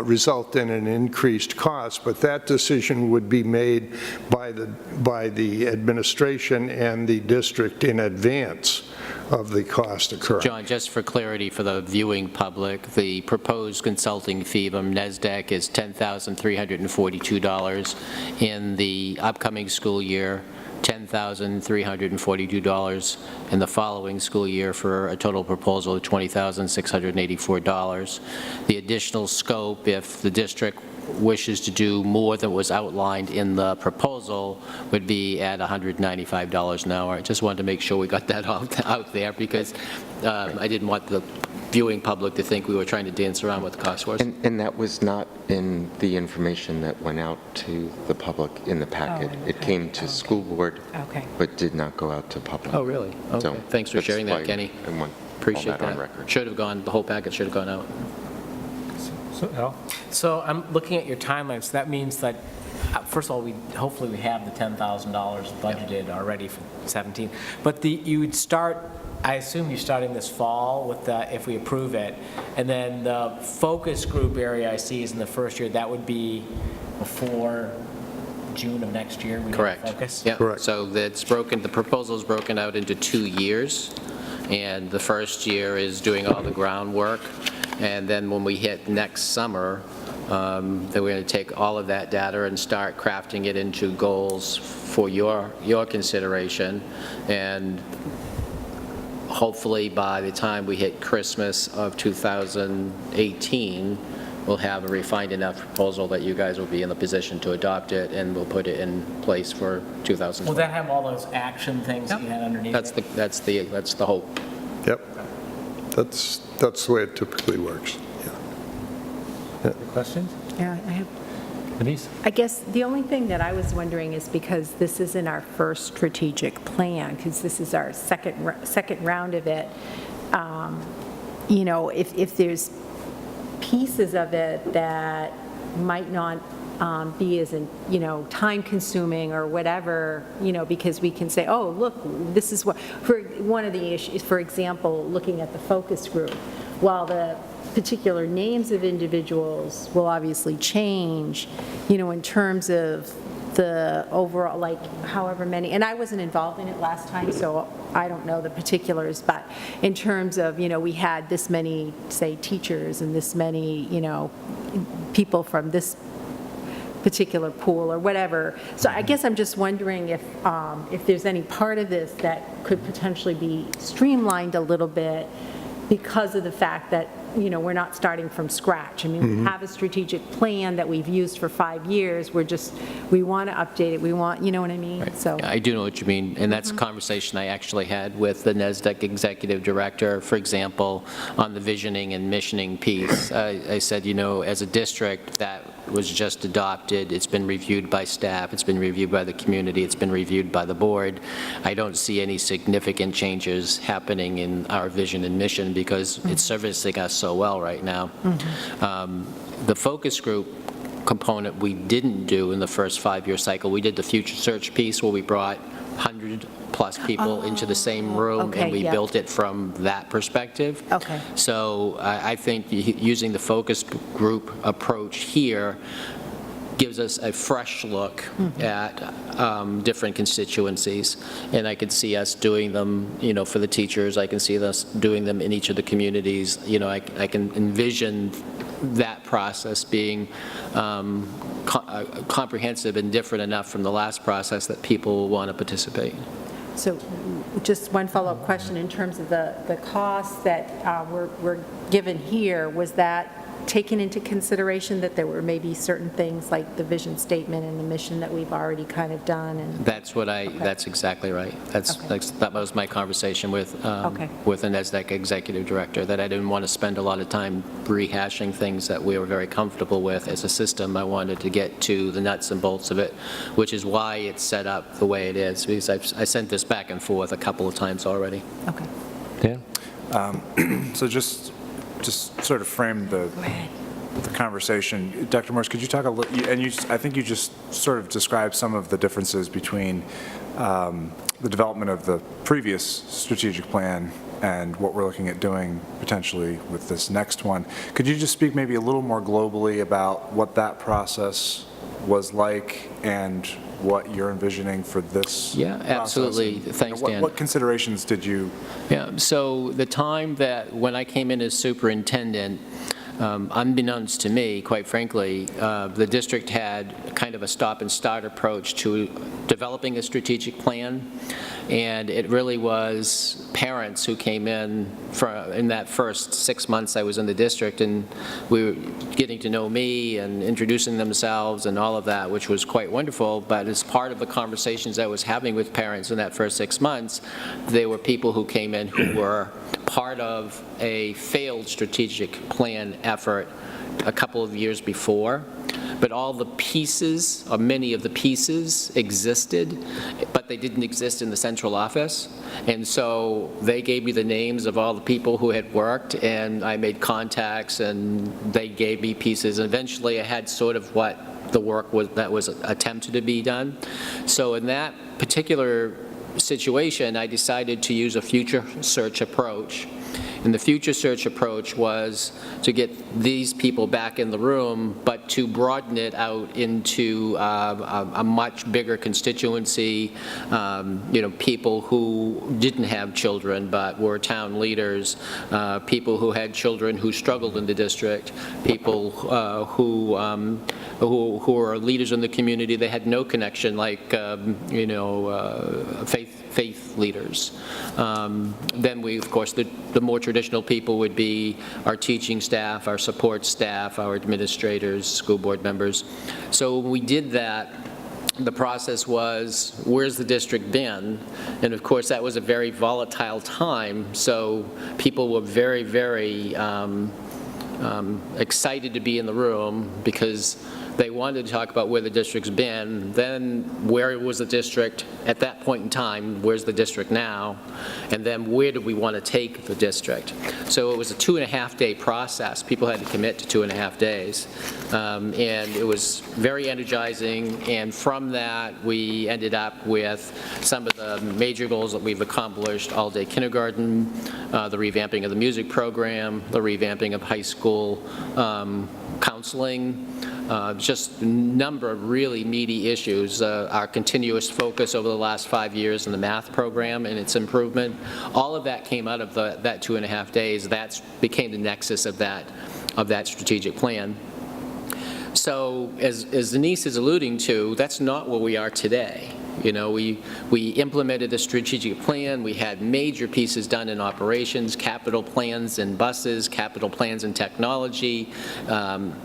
result in an increased cost, but that decision would be made by the administration and the district in advance of the cost occurring. John, just for clarity for the viewing public, the proposed consulting fee from NESDEC is $10,342 in the upcoming school year, $10,342 in the following school year, for a total proposal of $20,684. The additional scope, if the district wishes to do more than was outlined in the proposal, would be at $195 an hour. I just wanted to make sure we got that out there, because I didn't want the viewing public to think we were trying to dance around what the cost was. And that was not in the information that went out to the public in the packet. Oh, It okay. came to school board, Okay. but did not go out to public. Oh, really? Okay. So Thanks for that's sharing that, why Kenny. I Appreciate that on that. record. Should have gone, the whole package should have gone out. So, Al? So I'm looking at your timeline, so that means that, first of all, hopefully we have the $10,000 budgeted already for 17. But you would start, I assume you're starting this fall with the, if we approve it, and then the focus group area I see is in the first year, that would be before June of next year? we have Correct. Focus? Yeah. Correct. So that's broken, the proposal is broken out into 2 years, and the first year is doing all the groundwork, and then when we hit next summer, then we're going to take all of that data and start crafting it into goals for your consideration, and hopefully by the time we hit Christmas of 2018, we'll have a refined enough proposal that you guys will be in the position to adopt it, and we'll put it in place for 2020. Will that have all those action things that you had underneath it? That's the hope. Yep. That's the way it typically works. Yeah. Questions? Yeah, I have Denise? I guess the only thing that I was wondering is because this isn't our first strategic plan, because this is our second round of it, if there's pieces of it that might not be as, time-consuming or whatever, because we can say, oh, look, this is what, for one of the issues, for example, looking at the focus group, while the particular names of individuals will obviously change, in terms of the overall, like, however many, and I wasn't involved in it last time, so I don't know the particulars, but in terms of, we had this many, say, teachers and this many, people from this particular pool or whatever. So I guess I'm just wondering if there's any part of this that could potentially be streamlined a little bit because of the fact that, we're not starting from scratch. I mean, we have a strategic plan that we've used for 5 years. We want to update it. We want, you know what I mean? So. I do know what you mean, and that's a conversation I actually had with the NESDEC executive director, for example, on the visioning and missioning piece. I said, as a district, that was just adopted. It's been reviewed by staff. It's been reviewed by the community. It's been reviewed by the board. I don't see any significant changes happening in our vision and mission because it's servicing us so well right now. The focus group component we didn't do in the first 5-year cycle. We did the future search piece where we brought 100-plus people into the same room, okay, and we yeah. built it from that perspective. Okay. So I think using the focus group approach here gives us a fresh look at different constituencies, and I could see us doing them, for the teachers. I can see us doing them in each of the communities. I can envision that process being comprehensive and different enough from the last process that people will want to participate. So just one follow-up question in terms of the costs that were given here, was that taken into consideration that there were maybe certain things like the vision statement and the mission that we've already kind of done? And That's exactly right. That was my conversation with the NESDEC executive director, that I didn't want to spend a lot of time rehashing things that we were very comfortable with as a system. I wanted to get to the nuts and bolts of it, which is why it's set up the way it is, because I sent this back and forth a couple of times already. Okay. Dan? So just sort of frame the conversation. Dr. Morse, could you talk a little, and I think you just sort of described some of the differences between the development of the previous strategic plan and what we're looking at doing potentially with this next one. Could you just speak maybe a little more globally about what that process was like and what you're envisioning for this Yeah, absolutely. process? Thanks, Dan. What considerations did you? Yeah, so the time that when I came in as superintendent, unbeknownst to me, quite frankly, the district had kind of a stop-and-start approach to developing a strategic plan, and it really was parents who came in that first 6 months I was in the district, and we were getting to know me and introducing themselves and all of that, which was quite wonderful. But as part of the conversations I was having with parents in that first 6 months, they were people who came in who were part of a failed strategic plan effort a couple of years before, but all the pieces, or many of the pieces, existed, but they didn't exist in the central office. And so they gave me the names of all the people who had worked, and I made contacts, and they gave me pieces. And eventually, I had sort of what the work was that was attempted to be done. So in that particular situation, I decided to use a future search approach. And the future search approach was to get these people back in the room, but to broaden it out into a much bigger constituency, people who didn't have children but were town leaders, people who had children who struggled in the district, people who are leaders in the community. They had no connection, like, faith leaders. Then we, of course, the more traditional people would be our teaching staff, our support staff, our administrators, school board members. So when we did that, the process was, where's the district been? And of course, that was a very volatile time, so people were very, very excited to be in the room because they wanted to talk about where the district's been, then where was the district at that point in time, where's the district now, and then where do we want to take the district. So it was a 2.5-day process. People had to commit to 2.5 days. And it was very energizing, and from that, we ended up with some of the major goals that we've accomplished: all-day kindergarten, the revamping of the music program, the revamping of high school counseling, just a number of really meaty issues. Our continuous focus over the last 5 years in the math program and its improvement, all of that came out of that 2.5 days. That became the nexus of that strategic plan. So as Denise is alluding to, that's not where we are today. We implemented a strategic plan. We had major pieces done in operations, capital plans in buses, capital plans in technology,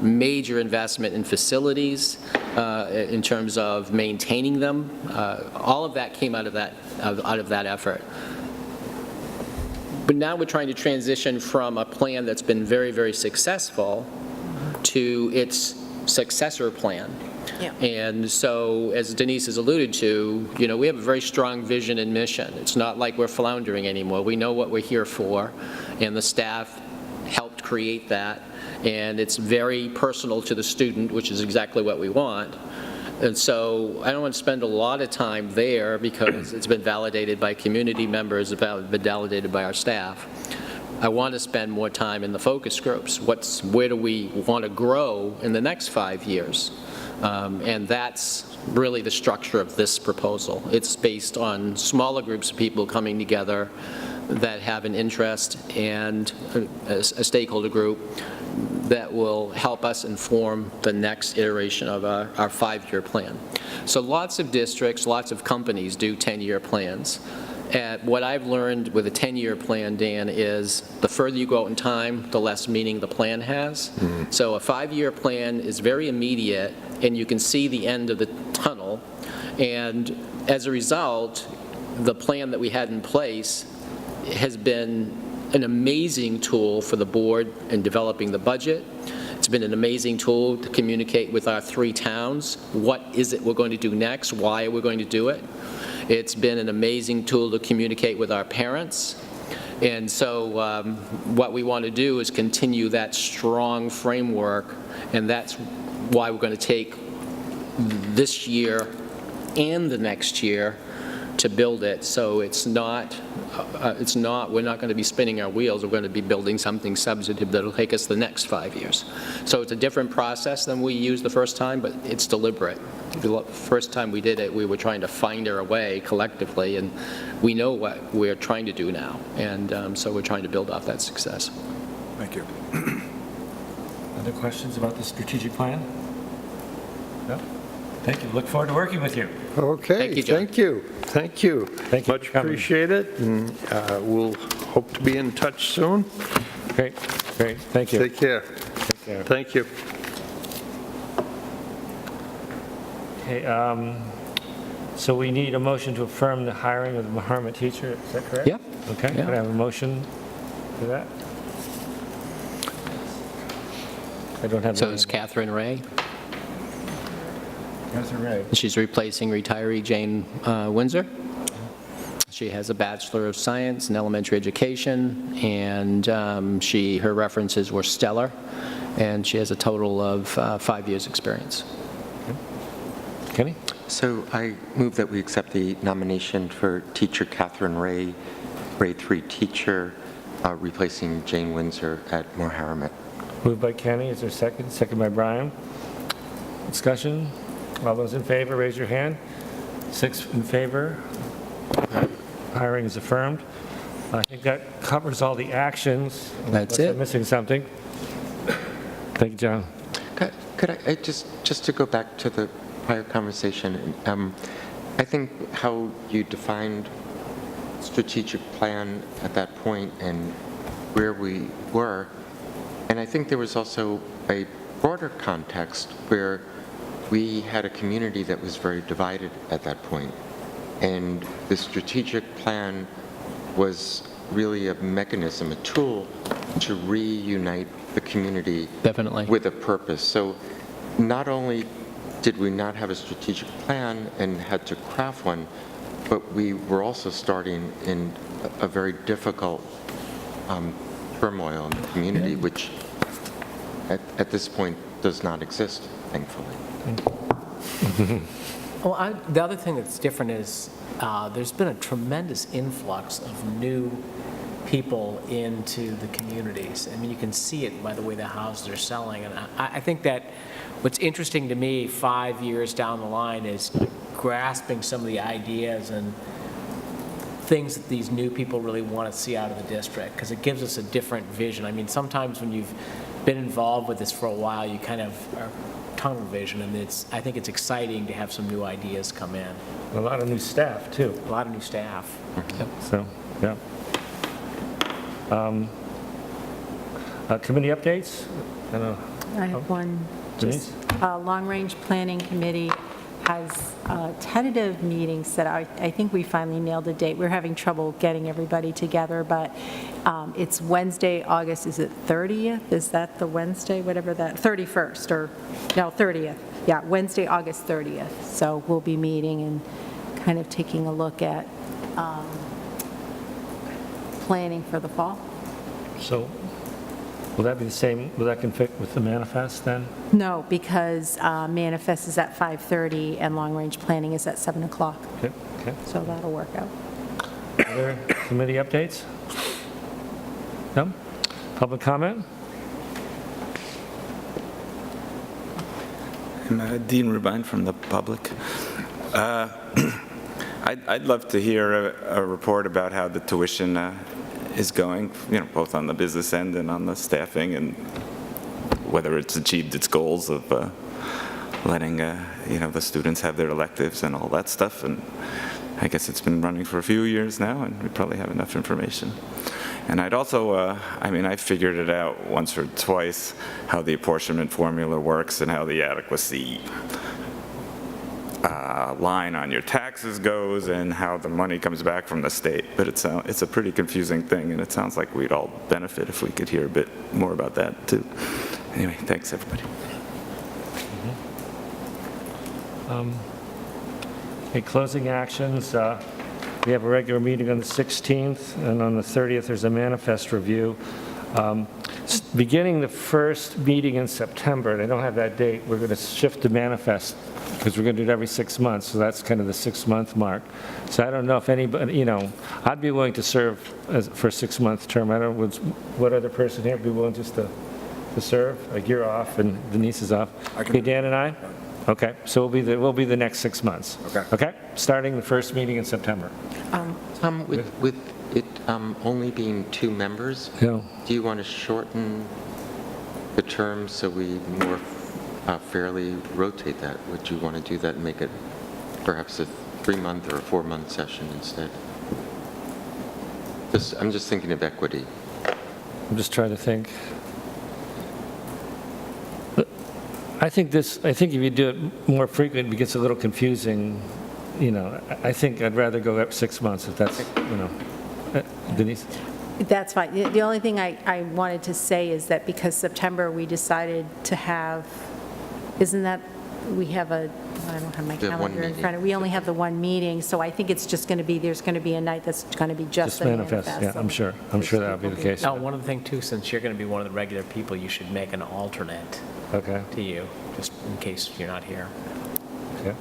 major investment in facilities in terms of maintaining them. All of that came out of that effort. But now we're trying to transition from a plan that's been very, very successful to its successor plan. Yeah. And so, as Denise has alluded to, we have a very strong vision and mission. It's not like we're floundering anymore. We know what we're here for, and the staff helped create that, and it's very personal to the student, which is exactly what we want. And so I don't want to spend a lot of time there because it's been validated by community members, it's been validated by our staff. I want to spend more time in the focus groups. Where do we want to grow in the next 5 years? And that's really the structure of this proposal. It's based on smaller groups of people coming together that have an interest and a stakeholder group that will help us inform the next iteration of our 5-year plan. So lots of districts, lots of companies do 10-year plans. And what I've learned with a 10-year plan, Dan, is the further you go out in time, the less meaning the plan has. Mm-hmm. So a 5-year plan is very immediate, and you can see the end of the tunnel. And as a result, the plan that we had in place has been an amazing tool for the board in developing the budget. It's been an amazing tool to communicate with our 3 towns. What is it we're going to do next? Why are we going to do it? It's been an amazing tool to communicate with our parents. And so what we want to do is continue that strong framework, and that's why we're going to take this year and the next year to build it. So we're not going to be spinning our wheels. We're going to be building something substantive that'll take us the next 5 years. So it's a different process than we used the first time, but it's deliberate. The first time we did it, we were trying to find our way collectively, and we know what we're trying to do now. And so we're trying to build off that success. Thank you. Other questions about the strategic plan? No? Thank you. Look forward to working with you. Okay, Thank you, John. thank you. Thank you. Thank you Much for coming. appreciate it, and we'll hope to be in touch soon. Great, great. Thank you. Take care. Take care. Thank you. Okay, so we need a motion to affirm the hiring of the Maharmet teacher, is that correct? Yep. Okay, Yeah. can I have a motion for that? I don't have. So the is Catherine Ray? That's right. She's replacing retiree Jane Windsor. She has a Bachelor of Science in Elementary Education, and her references were stellar, and she has a total of 5 years' experience. Kenny? So I move that we accept the nomination for teacher Catherine Ray, grade 3 teacher, replacing Jane Windsor at Moore Harriman. Moved by Kenny, is there a second? Second by Brian. Discussion? All those in favor, raise your hand. 6 in favor. Hiring is affirmed. I think that covers all the actions. That's Unless I'm it. missing something. Thank you, John. Could I just to go back to the prior conversation, I think how you defined strategic plan at that point and where we were, and I think there was also a broader context where we had a community that was very divided at that point. And the strategic plan was really a mechanism, a tool to reunite the community Definitely. with a purpose. So not only did we not have a strategic plan and had to craft one, but we were also starting in a very difficult turmoil in the community, which at this point does not exist, thankfully. Well, the other thing that's different is there's been a tremendous influx of new people into the communities. I mean, you can see it by the way the houses are selling. And I think that what's interesting to me 5 years down the line is grasping some of the ideas and things that these new people really want to see out of the district, because it gives us a different vision. I mean, sometimes when you've been involved with this for a while, you kind of are tunnel vision, and I think it's exciting to have some new ideas come in. A lot of new staff, too. A lot of new staff. Yep. So, yeah. Committee updates? I don't know. I have one. Denise? Just Long-Range Planning Committee has a tentative meeting set out. I think we finally nailed a date. We're having trouble getting everybody together, but it's Wednesday, August, is it 30th? Is that the Wednesday, whatever that, 31st, or, no, 30th. Yeah, Wednesday, August 30th. So we'll be meeting and kind of taking a look at planning for the fall. So, will that be the same, will that conflict with the manifest then? No, because manifest is at 5:30 and long-range planning is at 7 o'clock. Okay, okay. So that'll work out. Other committee updates? No? Public comment? I'm Dean Rubine from the public. I'd love to hear a report about how the tuition is going, both on the business end and on the staffing, and whether it's achieved its goals of letting the students have their electives and all that stuff. And I guess it's been running for a few years now, and we probably have enough information. And I'd also, I figured it out once or twice how the apportionment formula works and how the adequacy line on your taxes goes and how the money comes back from the state. But it's a pretty confusing thing, and it sounds like we'd all benefit if we could hear a bit more about that too. Anyway, thanks everybody. Okay, closing actions. We have a regular meeting on the 16th, and on the 30th, there's a manifest review. Beginning the first meeting in September, and I don't have that date, we're going to shift to manifest, because we're going to do it every 6 months, so that's kind of the 6-month mark. So I don't know if anybody, I'd be willing to serve for a 6-month term. I don't know, what other person here would be willing just to serve? Like, you're off, and Denise is off. Okay, Dan and I? Okay, so we'll be the next 6 months. Okay, starting the first meeting in September. With it only being 2 members, Yeah. do you want to shorten the term so we more fairly rotate that? Would you want to do that and make it perhaps a 3-month or a 4-month session instead? I'm just thinking of equity. I'm just trying to think. I think if you do it more frequent, it gets a little confusing. I think I'd rather go up 6 months if that's, Denise? That's fine. The only thing I wanted to say is that because September, we decided to have, isn't that we have a, I don't have my The one calendar in meeting. front of, we only have the one meeting, so I think it's just going to be, there's going to be a night that's going to be just Just the manifest, manifest. yeah, I'm sure. I'm sure that'll be the case. Now, one other thing too, since you're going to be one of the regular people, you should make an alternate Okay, to you, just in case you're not here. yeah.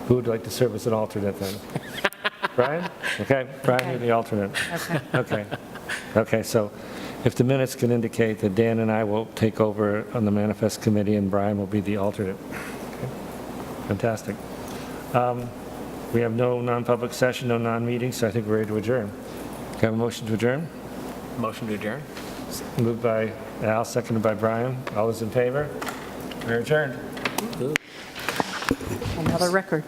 Who would like to serve as an alternate then? Brian? Okay, Brian, you're the alternate. Okay. Okay. Okay, so if the minutes can indicate that Dan and I will take over on the manifest committee and Brian will be the alternate. Okay. Fantastic. We have no non-public session, no non-meeting, so I think we're ready to adjourn. Can I have a motion to adjourn? Motion to adjourn? Moved by Al, seconded by Brian. All those in favor? We're adjourned. Another record.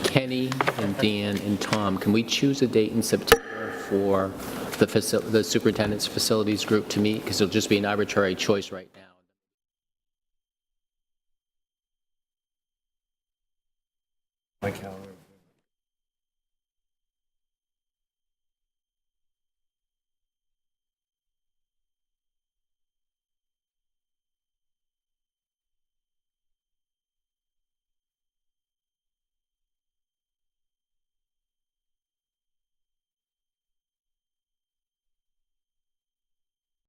Kenny and Dan and Tom, can we choose a date in September for the superintendent's facilities group to meet? Because it'll just be an arbitrary choice right now. My calendar.